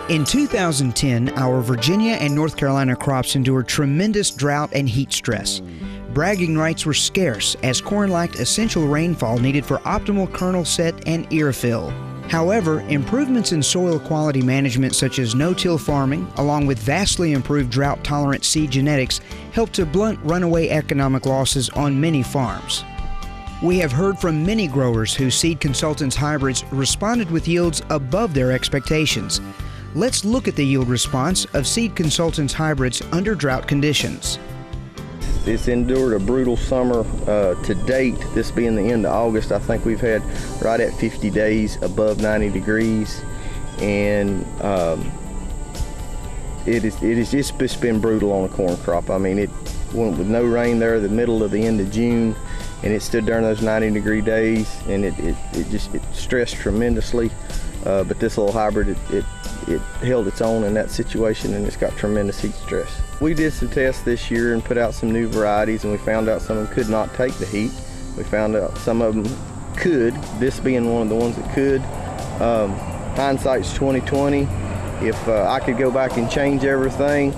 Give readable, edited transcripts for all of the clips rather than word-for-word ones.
In 2010, our Virginia and North Carolina crops endured tremendous drought and heat stress. Bragging rights were scarce as corn lacked essential rainfall needed for optimal kernel set and ear fill. However, improvements in soil quality management such as no-till farming, along with vastly improved drought-tolerant seed genetics, helped to blunt runaway economic losses on many farms. We have heard from many growers whose Seed Consultants hybrids responded with yields above their expectations. Let's look at the yield response of Seed Consultants hybrids under drought conditions. It's endured a brutal summer to date. This being the end of August, I think we've had right at 50 days above 90 degrees, and it's just been brutal on the corn crop. I mean, it went with no rain there the middle of the end of June, and it stood during those 90-degree days, and it stressed tremendously. But this little hybrid, it held its own in that situation, and it's got tremendous heat stress. We did some tests this year and put out some new varieties, and we found out some of them could not take the heat. We found out some of them could, this being one of the ones that could. Hindsight's 2020. If I could go back and change everything,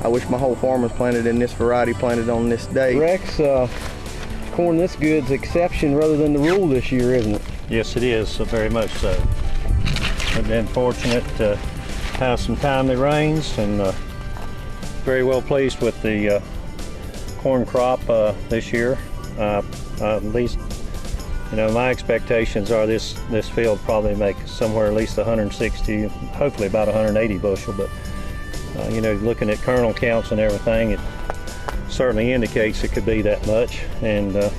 I wish my whole farm was planted in this variety, planted on this day. Rex, corn this good's exception rather than the rule this year, isn't it? Yes, it is, very much so. We've been fortunate to have some timely rains, and very well pleased with the corn crop this year. At least, you know, my expectations are this field probably make somewhere at least 160, hopefully about 180 bushel. But you know, looking at kernel counts and everything, it certainly indicates it could be that much. And I'd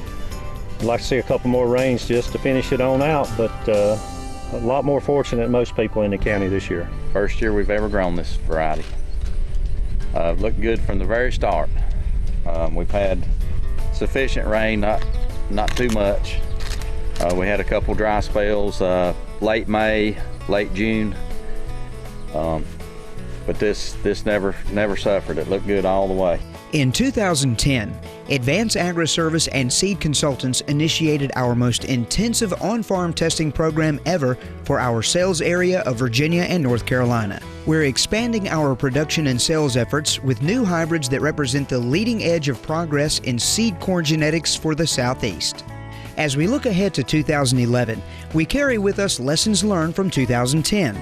like to see a couple more rains just to finish it on out. But a lot more fortunate than most people in the county this year. First year we've ever grown this variety. Looked good from the very start. We've had sufficient rain, not too much. We had a couple dry spells late May, late June, but this never suffered. It looked good all the way. In 2010, Advanced Agra Service and Seed Consultants initiated our most intensive on-farm testing program ever for our sales area of Virginia and North Carolina. We're expanding our production and sales efforts with new hybrids that represent the leading edge of progress in seed corn genetics for the Southeast. As we look ahead to 2011, we carry with us lessons learned from 2010.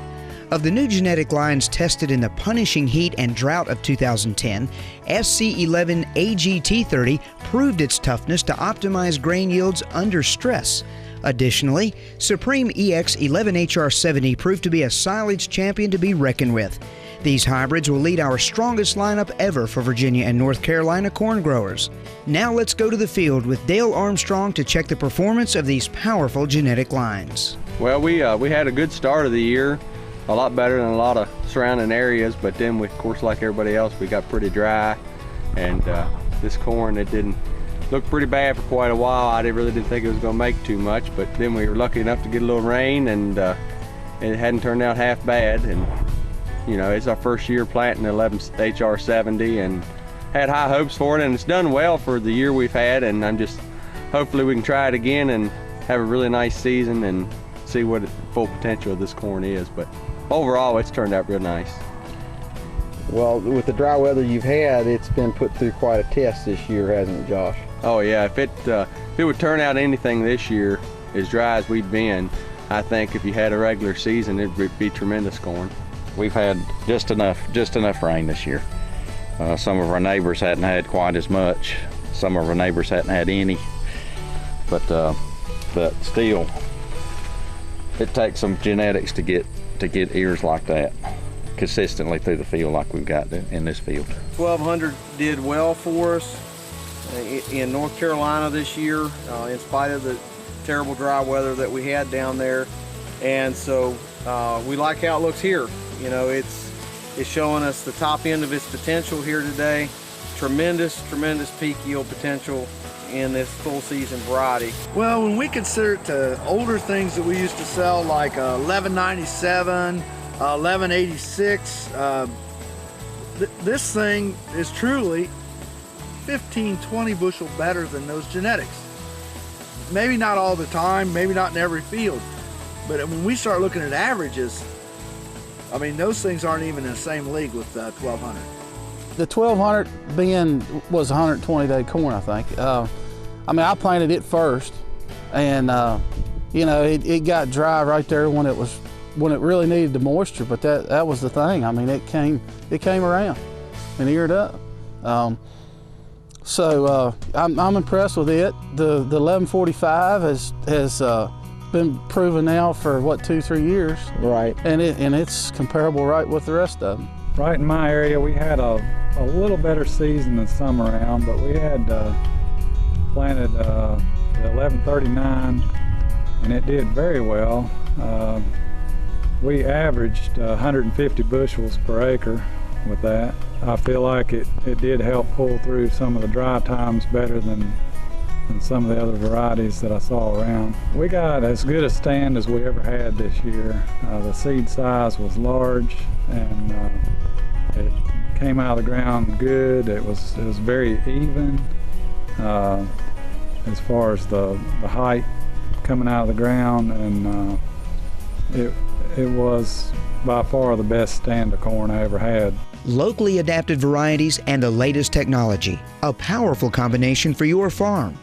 Of the new genetic lines tested in the punishing heat and drought of 2010, SC11 AGT30 proved its toughness to optimize grain yields under stress. Additionally, Supreme EX11HR70 proved to be a silage champion to be reckoned with. These hybrids will lead our strongest lineup ever for Virginia and North Carolina corn growers. Now let's go to the field with Dale Armstrong to check the performance of these powerful genetic lines. Well, we had a good start of the year. A lot better than a lot of surrounding areas, but then we, of course, like everybody else, we got pretty dry, and this corn, it didn't look pretty bad for quite a while. I really didn't think it was going to make too much, but then we were lucky enough to get a little rain, and it hadn't turned out half bad. And you know, it's our first year planting 11 HR70, and had high hopes for it, and it's done well for the year we've had. And I'm just hopefully we can try it again and have a really nice season and see what the full potential of this corn is. But overall, it's turned out real nice. Well, with the dry weather you've had, it's been put through quite a test this year, hasn't it, Josh? Oh yeah, if it would turn out anything this year, as dry as we've been, I think if you had a regular season, it would be tremendous corn. We've had just enough rain this year. Some of our neighbors hadn't had quite as much. Some of our neighbors hadn't had any, but still, it takes some genetics to get ears like that consistently through the field like we've got in this field. 1200 did well for us in North Carolina this year, in spite of the terrible dry weather that we had down there. And so we like how it looks here. You know, it's showing us the top end of its potential here today. Tremendous peak yield potential in this full season variety. Well, when we consider it to older things that we used to sell, like 1197, 1186, this thing is truly 15-20 bushel better than those genetics. Maybe not all the time, maybe not in every field, but when we start looking at averages, I mean, those things aren't even in the same league with 1200. The 1200 was 120-day corn, I think. I mean, I planted it first, and you know, it got dry right there when it really needed the moisture. But that was the thing. I mean, it came around and eared up. So I'm impressed with it. The 1145 has been proven now for what, 2-3 years. Right. And it's comparable right with the rest of them. Right in my area, we had a little better season than some around, but we had planted the 1139, and it did very well. We averaged 150 bushels per acre with that. I feel like it did help pull through some of the dry times better than some of the other varieties that I saw around. We got as good a stand as we ever had this year. The seed size was large, and it came out of the ground good. It was very even as far as the height coming out of the ground, and it was by far the best stand of corn I ever had. Locally adapted varieties and the latest technology, a powerful combination for your farm.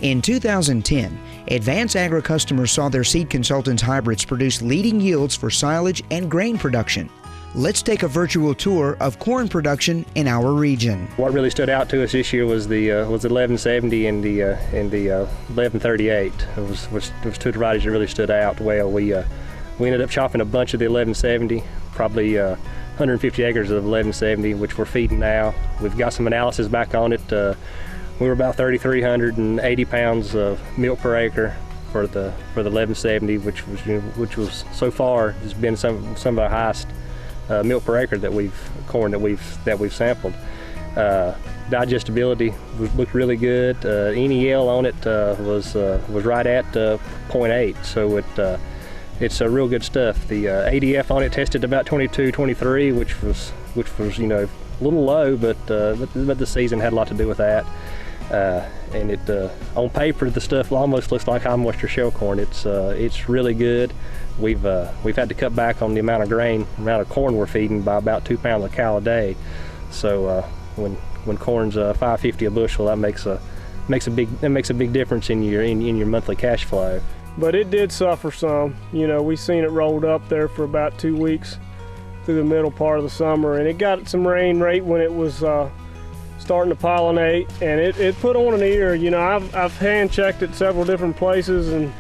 In 2010, Advance Agra customers saw their seed consultants' hybrids produce leading yields for silage and grain production. Let's take a virtual tour of corn production in our region. What really stood out to us this year was the 1170 and the 1138. It was two varieties that really stood out well. We ended up chopping a bunch of the 1170, probably 150 acres of 1170, which we're feeding now. We've got some analysis back on it. We were about 3,380 pounds of milk per acre for the 1170, which was so far has been some of our highest milk per acre that we've sampled. Digestibility looked really good. NEL on it was right at 0.8, so it's real good stuff. The ADF on it tested about 22, 23, which was a little low, but the season had a lot to do with that. And on paper, the stuff almost looks like high moisture shell corn. It's really good. We've had to cut back on the amount of corn we're feeding by about 2 pounds a cow a day. So when corn's $5.50 a bushel, that makes a big difference in your monthly cash flow. But it did suffer some. You know, we seen it rolled up there for about 2 weeks through the middle part of the summer, and it got some rain right when it was starting to pollinate, and it put on an ear. You know, I've hand checked it several different places, and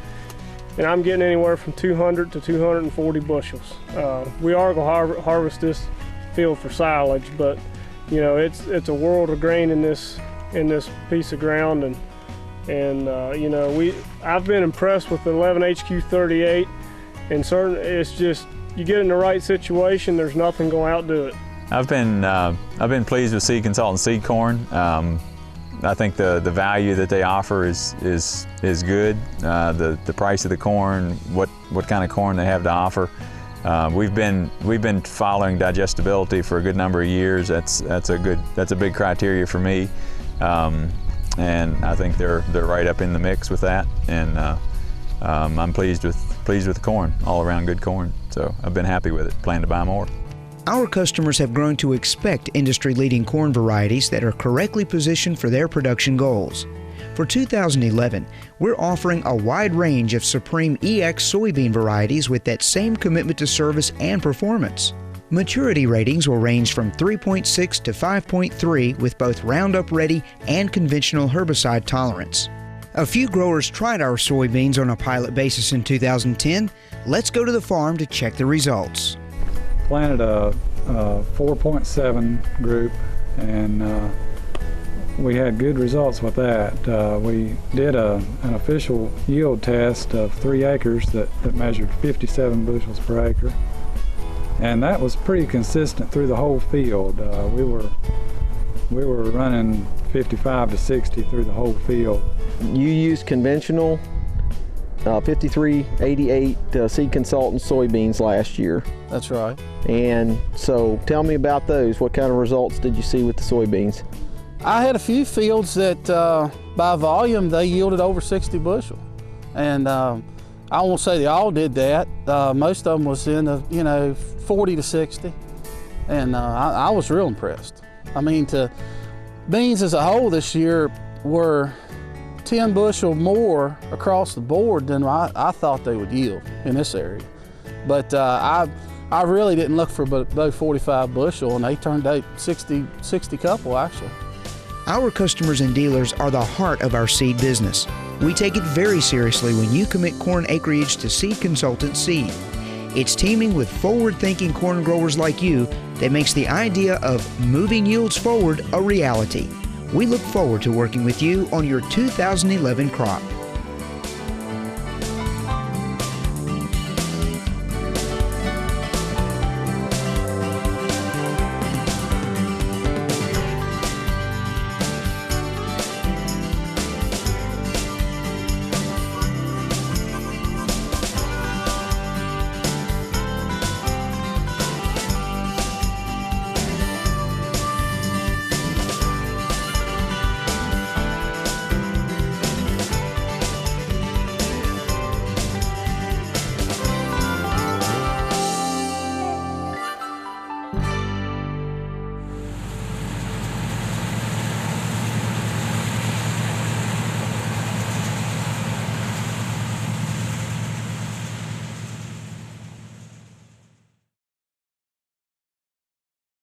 I'm getting anywhere from 200 to 240 bushels. We are going to harvest this field for silage, but you know, it's a world of grain in this piece of ground, and you know, I've been impressed with the 11HQ38, and it's just, you get in the right situation, there's nothing going to outdo it. I've been pleased with Seed Consultant seed corn. I think the value that they offer is good. The price of the corn, what kind of corn they have to offer. We've been following digestibility for a good number of years. That's a big criteria for me, and I think they're right up in the mix with that. And I'm pleased with the corn, all around good corn. So I've been happy with it. Plan to buy more. Our customers have grown to expect industry-leading corn varieties that are correctly positioned for their production goals. For 2011, we're offering a wide range of Supreme EX soybean varieties with that same commitment to service and performance. Maturity ratings will range from 3.6 to 5.3 with both Roundup Ready and conventional herbicide tolerance. A few growers tried our soybeans on a pilot basis in 2010. Let's go to the farm to check the results. Planted a 4.7 group, and we had good results with that. We did an official yield test of 3 acres that measured 57 bushels per acre, and that was pretty consistent through the whole field. We were running 55 to 60 through the whole field. You used conventional 5388 Seed Consultant soybeans last year. That's right. And so tell me about those. What kind of results did you see with the soybeans? I had a few fields that by volume they yielded over 60 bushel, and I won't say they all did that. Most of them was in the 40 to 60, and I was real impressed. I mean, beans as a whole this year were 10 bushel more across the board than I thought they would yield in this area. But I really didn't look for about 45 bushel, and they turned out 60 couple actually. Our customers and dealers are the heart of our seed business. We take it very seriously when you commit corn acreage to Seed Consultant Seed. It's teaming with forward-thinking corn growers like you that makes the idea of moving yields forward a reality. We look forward to working with you on your 2011 crop.